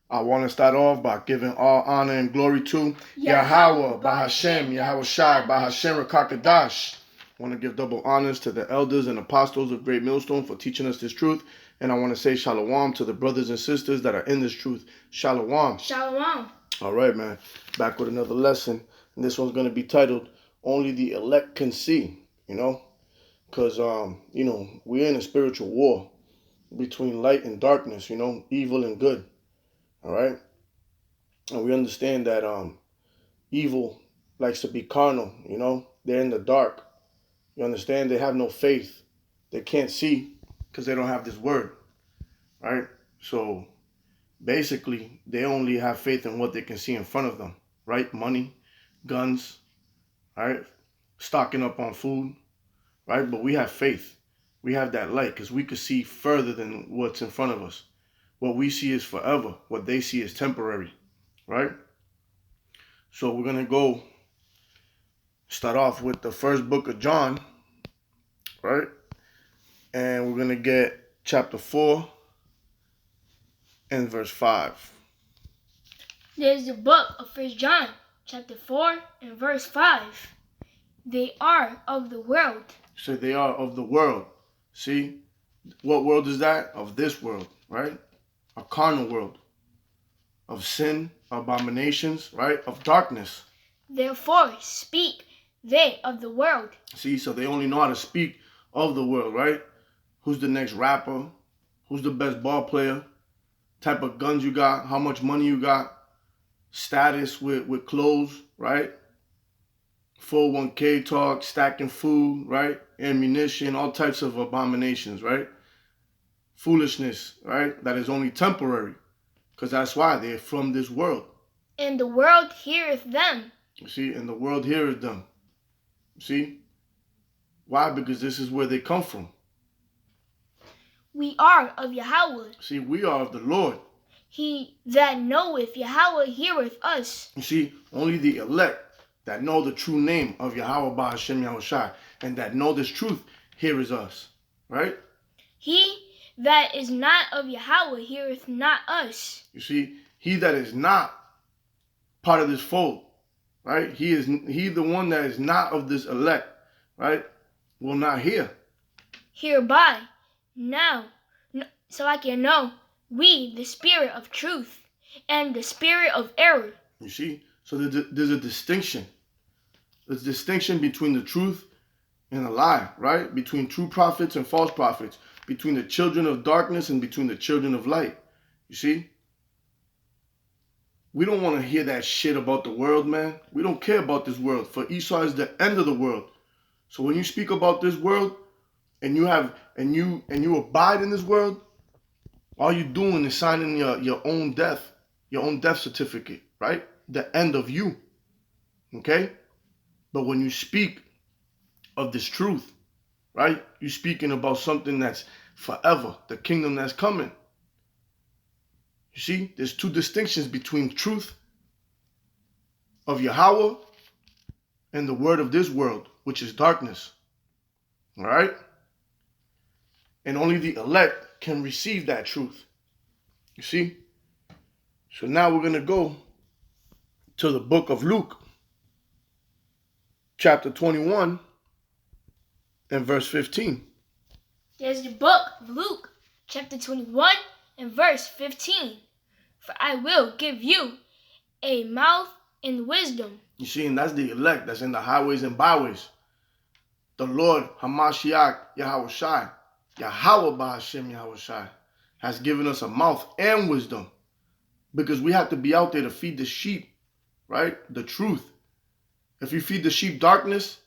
I want to start off by giving all honor and glory to Yahweh, Bahashem, Yahweh Shai, Bahashem Rakakadash. I want to give double honors to the elders and apostles of Great Millstone for teaching us this truth. And I want to say shalom to the brothers and sisters that are in this truth. Shalom. Shalom. All right, man. Back with another lesson. And this one's going to be titled, Only the Elect Can See, because, we're in a spiritual war between light and darkness, evil and good. All right. And we understand that evil likes to be carnal, they're in the dark. You understand? They have no faith. They can't see because they don't have this word. Right? So basically, they only have faith in what they can see in front of them. Right? Money, guns, right? Stocking up on food, right? But we have faith. We have that light because we could see further than what's in front of us. What we see is forever. What they see is temporary, right? So we're going to start off with the first book of John, right? And we're going to get chapter 4 and verse 5. There's the book of 1 John, chapter 4 and verse 5. They are of the world. So they are of the world. See, what world is that? Of this world, right? A carnal world of sin, abominations, right? Of darkness. Therefore speak they of the world. See, so they only know how to speak of the world, right? Who's the next rapper? Who's the best ball player? Type of guns you got? How much money you got? Status with clothes, right? 401k talk, stacking food, right? Ammunition, all types of abominations, right? Foolishness, right? That is only temporary. Because that's why they're from this world. And the world heareth them. You see, and the world heareth them. See? Why? Because this is where they come from. We are of Yahweh. See, we are of the Lord. He that knoweth Yahweh heareth us. You see, only the elect that know the true name of Yahweh Bahashem Yahweh Shai and that know this truth heareth us. Right? He that is not of Yahweh heareth not us. You see, he that is not part of this fold, right? He the one that is not of this elect, right? Will not hear. Hereby, now, so I can know, we the spirit of truth and the spirit of error. You see, so there's a distinction. There's a distinction between the truth and a lie, right? Between true prophets and false prophets. Between the children of darkness and between the children of light. You see? We don't want to hear that shit about the world, man. We don't care about this world. For Esau is the end of the world. So when you speak about this world and you abide in this world, all you're doing is signing your own death certificate, right? The end of you. Okay? But when you speak of this truth, right? You're speaking about something that's forever, the kingdom that's coming. You see, there's two distinctions between truth of Yahweh and the word of this world, which is darkness. All right? And only the elect can receive that truth. You see? So now we're going to go to the book of Luke, chapter 21. And verse 15. There's the book of Luke, chapter 21 and verse 15. For I will give you a mouth and wisdom. You see, and that's the elect that's in the highways and byways. The Lord, Hamashiach, Yahweh Shai, Yahweh Bahashem Yahweh Shai, has given us a mouth and wisdom. Because we have to be out there to feed the sheep, right? The truth. If you feed the sheep darkness,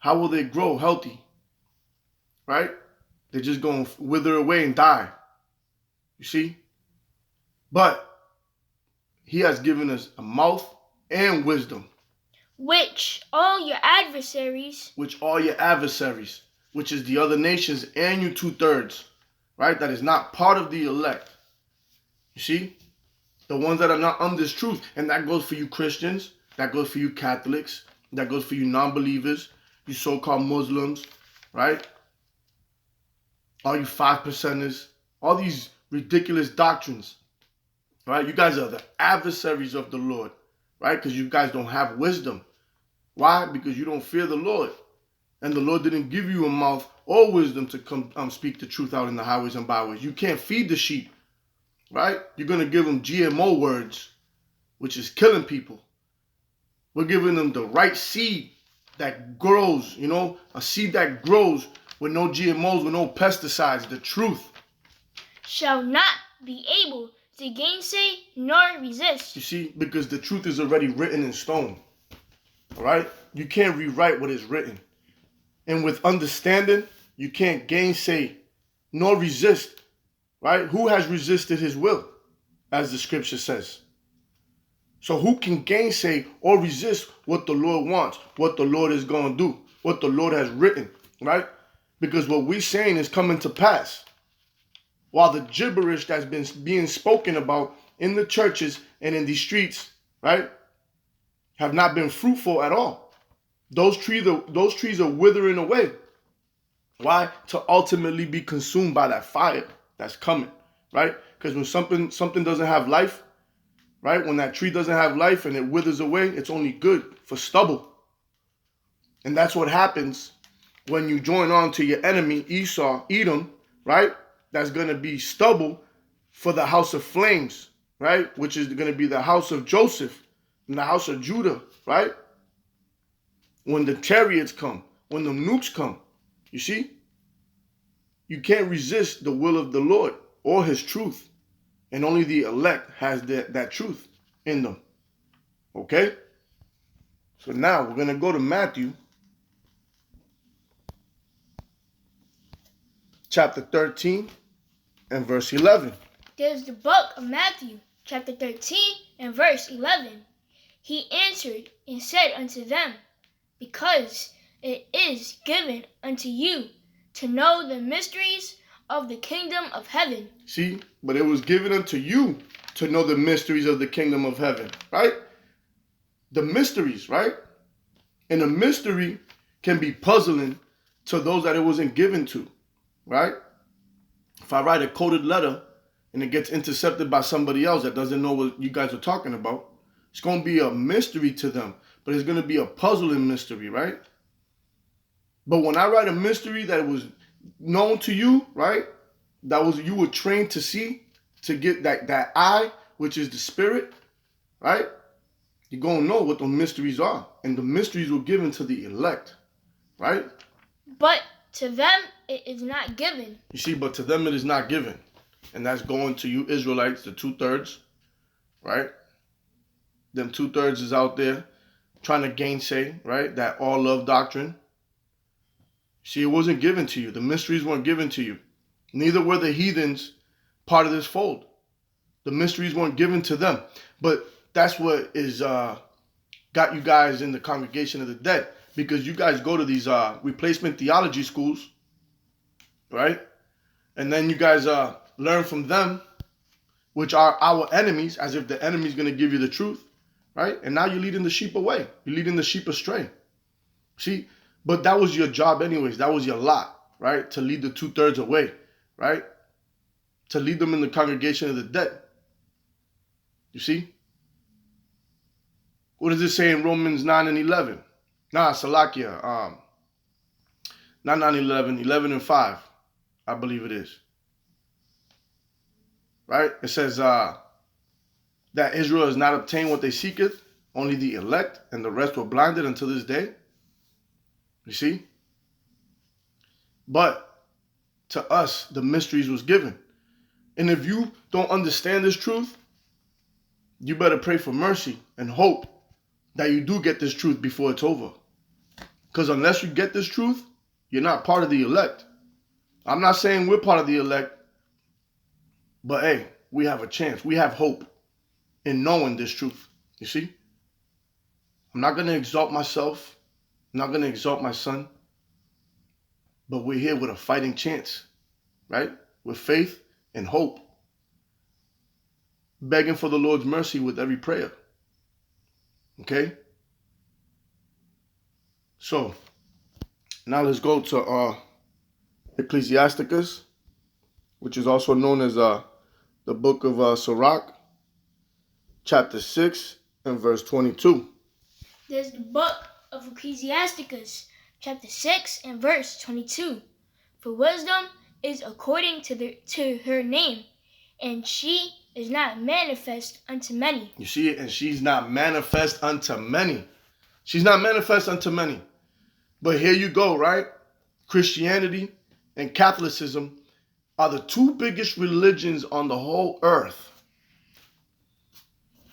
how will they grow healthy? Right? They're just going to wither away and die. You see? But he has given us a mouth and wisdom. Which all your adversaries, which is the other nations and you 2/3, right? That is not part of the elect. You see? The ones that are not on this truth. And that goes for you Christians. That goes for you Catholics. That goes for you non-believers. You so-called Muslims, right? All you 5%ers, all these ridiculous doctrines right? You guys are the adversaries of the Lord, right? Because you guys don't have wisdom. Why? Because you don't fear the Lord. And the Lord didn't give you a mouth or wisdom to come speak the truth out in the highways and byways. You can't feed the sheep, right? You're going to give them GMO words, which is killing people. We're giving them the right seed that grows, a seed that grows with no GMOs, with no pesticides, the truth. Shall not be able to gainsay nor resist. You see, because the truth is already written in stone. All right? You can't rewrite what is written. And with understanding, you can't gainsay nor resist. Right? Who has resisted his will, as the scripture says? So who can gainsay or resist what the Lord wants, what the Lord is going to do, what the Lord has written, right? Because what we're saying is coming to pass. While the gibberish that's been being spoken about in the churches and in the streets, right, have not been fruitful at all. Those trees are withering away. Why? To ultimately be consumed by that fire that's coming, right? Because when something doesn't have life, right? When that tree doesn't have life and it withers away, it's only good for stubble. And that's what happens when you join on to your enemy, Esau, Edom, right? That's going to be stubble for the house of flames, right? Which is going to be the house of Joseph and the house of Judah, right? When the chariots come, when the nukes come, you see? You can't resist the will of the Lord or his truth. And only the elect has that truth in them. Okay? So now we're going to go to Matthew chapter 13 and verse 11. There's the book of Matthew, chapter 13 and verse 11. He answered and said unto them, because it is given unto you to know the mysteries of the kingdom of heaven. See, but it was given unto you to know the mysteries of the kingdom of heaven, right? The mysteries, right? And a mystery can be puzzling to those that it wasn't given to, right? If I write a coded letter and it gets intercepted by somebody else that doesn't know what you guys are talking about, it's going to be a mystery to them, but it's going to be a puzzling mystery, right? But when I write a mystery that was known to you, right? You were trained to see, to get that eye, which is the spirit, right? You're going to know what those mysteries are. And the mysteries were given to the elect, right? But to them it is not given. You see, but to them it is not given. And that's going to you Israelites, the 2/3, right? Them 2/3 is out there trying to gainsay, right? That all love doctrine. See, it wasn't given to you. The mysteries weren't given to you. Neither were the heathens part of this fold. The mysteries weren't given to them. But that's what is got you guys in the congregation of the dead. Because you guys go to these replacement theology schools, right? And then you guys learn from them, which are our enemies, as if the enemy is going to give you the truth, right? And now you're leading the sheep away. You're leading the sheep astray. See, but that was your job anyways. That was your lot, right? To lead the 2/3 away, right? To lead them in the congregation of the dead. You see? What does it say in Romans 9 and 11? Salakia. Not 9 and 11, 11 and 5, I believe it is. Right? It says that Israel has not obtained what they seeketh, only the elect, and the rest were blinded until this day. You see? But to us, the mysteries was given. And if you don't understand this truth, you better pray for mercy and hope that you do get this truth before it's over. Because unless you get this truth, you're not part of the elect. I'm not saying we're part of the elect, but hey, we have a chance. We have hope in knowing this truth. You see? I'm not going to exalt myself. I'm not going to exalt my son. But we're here with a fighting chance, right? With faith and hope. Begging for the Lord's mercy with every prayer. Okay? So, now let's go to Ecclesiasticus, which is also known as the book of Sirach, chapter 6 and verse 22. There's the book of Ecclesiasticus, chapter 6 and verse 22. For wisdom is according to her name, and she is not manifest unto many. You see it? And she's not manifest unto many. She's not manifest unto many. But here you go, right? Christianity and Catholicism are the two biggest religions on the whole earth.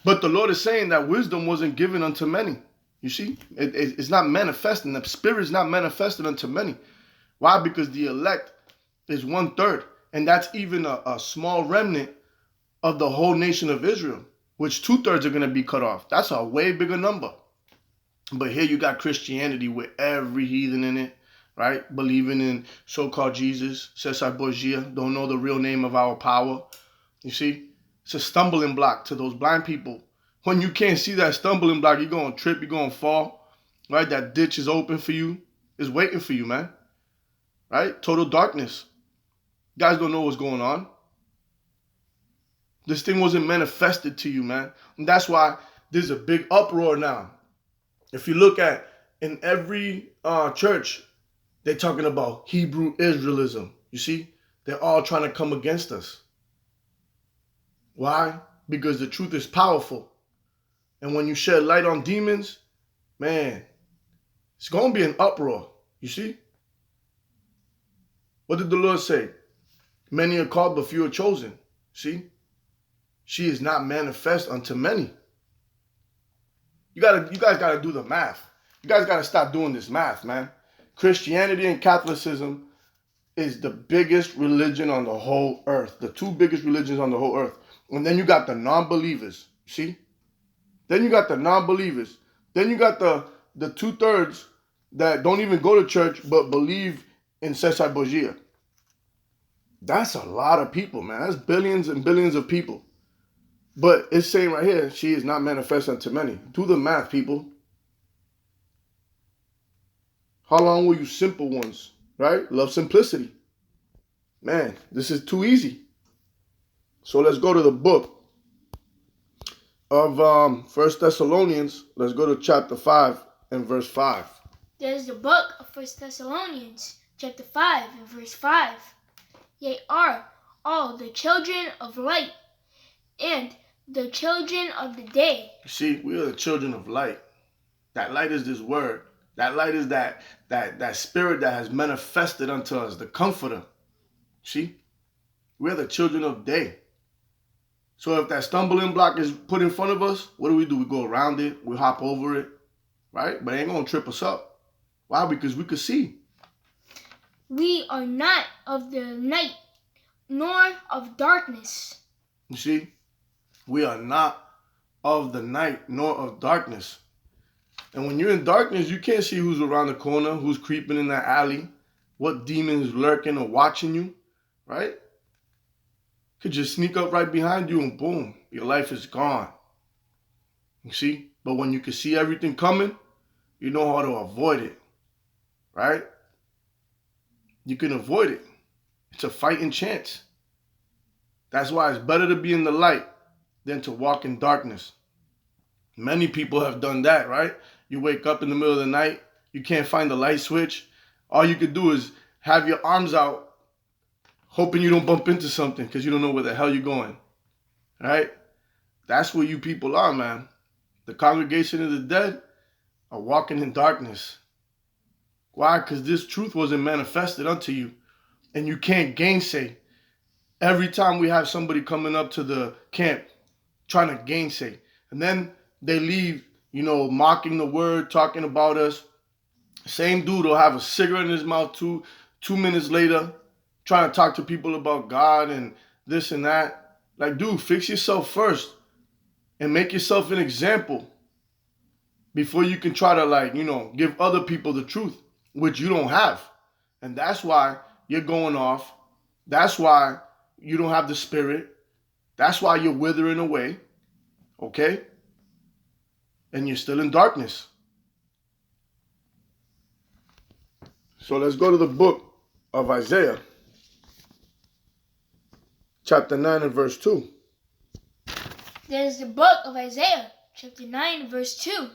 But the Lord is saying that wisdom wasn't given unto many. You see? It's not manifesting. The Spirit is not manifested unto many. Why? Because the elect is 1/3. And that's even a small remnant of the whole nation of Israel, which 2/3 are going to be cut off. That's a way bigger number. But here you got Christianity with every heathen in it, right? Believing in so-called Jesus, Cesar Borgia, don't know the real name of our power. You see? It's a stumbling block to those blind people. When you can't see that stumbling block, you're going to trip, you're going to fall, right? That ditch is open for you. It's waiting for you, man, right? Total darkness. You guys don't know what's going on. This thing wasn't manifested to you, man. And that's why there's a big uproar now. If you look at in every church, they're talking about Hebrew Israelism. You see? They're all trying to come against us. Why? Because the truth is powerful. And when you shed light on demons, man, it's going to be an uproar. You see? What did the Lord say? Many are called, but few are chosen. See? She is not manifest unto many. You guys gotta do the math. You guys gotta stop doing this math, man. Christianity and Catholicism is the biggest religion on the whole earth. The two biggest religions on the whole earth. And then you got the non-believers. See? Then you got the non-believers. Then you got the 2/3 that don't even go to church but believe in Cesar Borgia. That's a lot of people, man. That's billions and billions of people. But it's saying right here, she is not manifest unto many. Do the math, people. How long were you simple ones, right? Love simplicity. Man, this is too easy. So let's go to the book of 1 Thessalonians. Let's go to chapter 5 and verse 5. There's the book of 1 Thessalonians, chapter 5 and verse 5. Ye are all the children of light, and the children of the day. You see, we are the children of light. That light is this word. That light is that spirit that has manifested unto us, the comforter. See? We are the children of day. So if that stumbling block is put in front of us, what do? We go around it. We hop over it. Right? But it ain't going to trip us up. Why? Because we could see. We are not of the night, nor of darkness. You see? We are not of the night, nor of darkness. And when you're in darkness, you can't see who's around the corner, who's creeping in that alley, what demon is lurking or watching you, right? Could just sneak up right behind you and boom, your life is gone. You see? But when you can see everything coming, you know how to avoid it, right? You can avoid it. It's a fighting chance. That's why it's better to be in the light than to walk in darkness. Many people have done that, right? You wake up in the middle of the night, you can't find the light switch. All you could do is have your arms out, hoping you don't bump into something because you don't know where the hell you're going, right? That's where you people are, man. The congregation of the dead are walking in darkness. Why? Because this truth wasn't manifested unto you, and you can't gainsay. Every time we have somebody coming up to the camp trying to gainsay, and then they leave, mocking the word, talking about us. Same dude will have a cigarette in his mouth 2 minutes later, trying to talk to people about God and this and that. Like, dude, fix yourself first and make yourself an example before you can try to, give other people the truth, which you don't have. And that's why you're going off. That's why you don't have the spirit. That's why you're withering away. Okay? And you're still in darkness. So let's go to the book of Isaiah, chapter 9 and verse 2. There's the book of Isaiah, chapter 9, verse 2.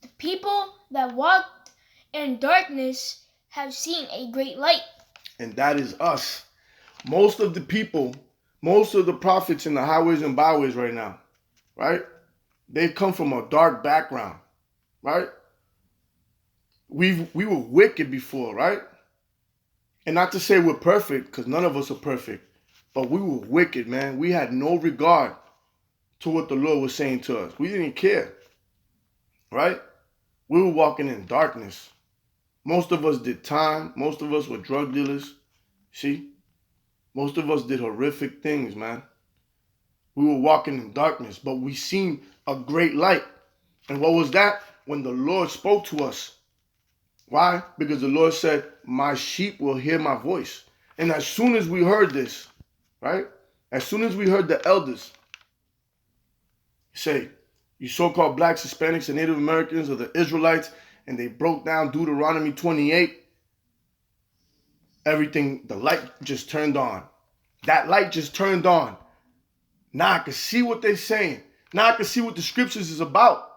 The people that walked in darkness have seen a great light. And that is us. Most of the people, most of the prophets in the highways and byways right now, right? They've come from a dark background, right? We were wicked before, right? And not to say we're perfect, because none of us are perfect, but we were wicked, man. We had no regard to what the Lord was saying to us. We didn't care, right? We were walking in darkness. Most of us did time. Most of us were drug dealers. See? Most of us did horrific things, man. We were walking in darkness, but we seen a great light. And what was that? When the Lord spoke to us. Why? Because the Lord said, my sheep will hear my voice. And as soon as we heard this, right? As soon as we heard the elders say, you so-called blacks, Hispanics, and Native Americans are the Israelites, and they broke down Deuteronomy 28, everything, the light just turned on. That light just turned on. Now I can see what they're saying. Now I can see what the scriptures is about.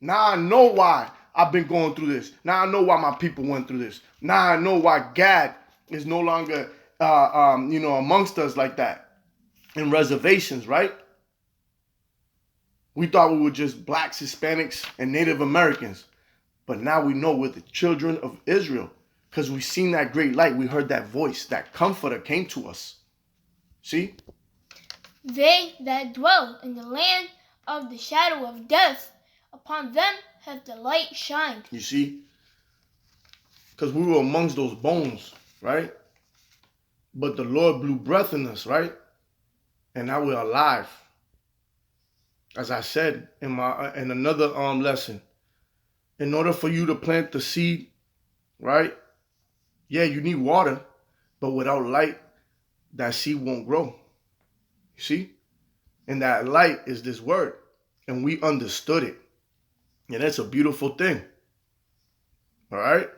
Now I know why I've been going through this. Now I know why my people went through this. Now I know why God is no longer, amongst us like that. In reservations, right? We thought we were just blacks, Hispanics, and Native Americans. But now we know we're the children of Israel. Because we seen that great light. We heard that voice. That comforter came to us. See? They that dwell in the land of the shadow of death, upon them hath the light shined. You see? Because we were amongst those bones, right? But the Lord blew breath in us, right? And now we're alive. As I said in another lesson, in order for you to plant the seed, right? Yeah, you need water, but without light, that seed won't grow. You see? And that light is this word. And we understood it. And that's a beautiful thing. All right?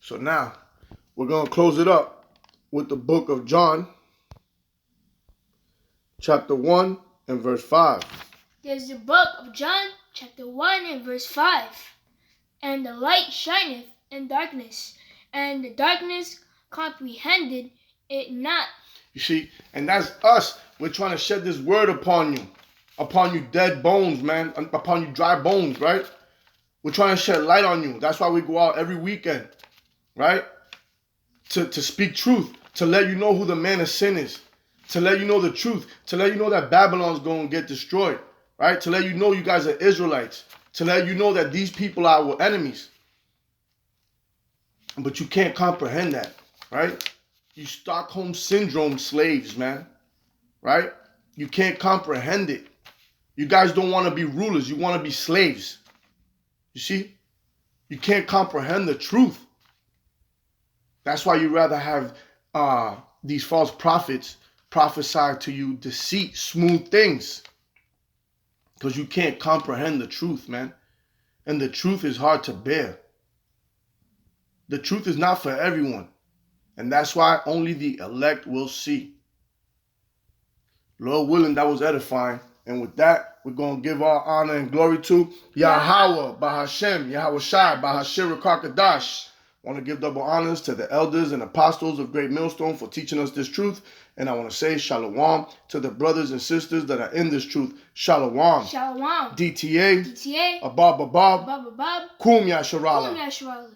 So now, we're going to close it up with the book of John, chapter 1 and verse 5. There's the book of John, chapter 1 and verse 5. And the light shineth in darkness, and the darkness comprehended it not. You see, and that's us. We're trying to shed this word upon you dead bones, man, upon you dry bones, right? We're trying to shed light on you. That's why we go out every weekend, right? To speak truth, to let you know who the man of sin is, to let you know the truth, to let you know that Babylon's going to get destroyed, right? To let you know you guys are Israelites, to let you know that these people are our enemies. But you can't comprehend that, right? You Stockholm Syndrome slaves, man, right? You can't comprehend it. You guys don't want to be rulers. You want to be slaves. You see? You can't comprehend the truth. That's why you rather have these false prophets prophesy to you deceit, smooth things. Because you can't comprehend the truth, man. And the truth is hard to bear. The truth is not for everyone. And that's why only the elect will see. Lord willing, that was edifying. And with that, we're going to give all honor and glory to Yahweh, Bahashem, Yahweh Shai, Bahashir Kakadash. I want to give double honors to the elders and apostles of Great Millstone for teaching us this truth. And I want to say shalom to the brothers and sisters that are in this truth. Shalom. Shalom. DTA. DTA. Abab Abab. Abab Abab. Kum Yasharala. Kum Yasharala.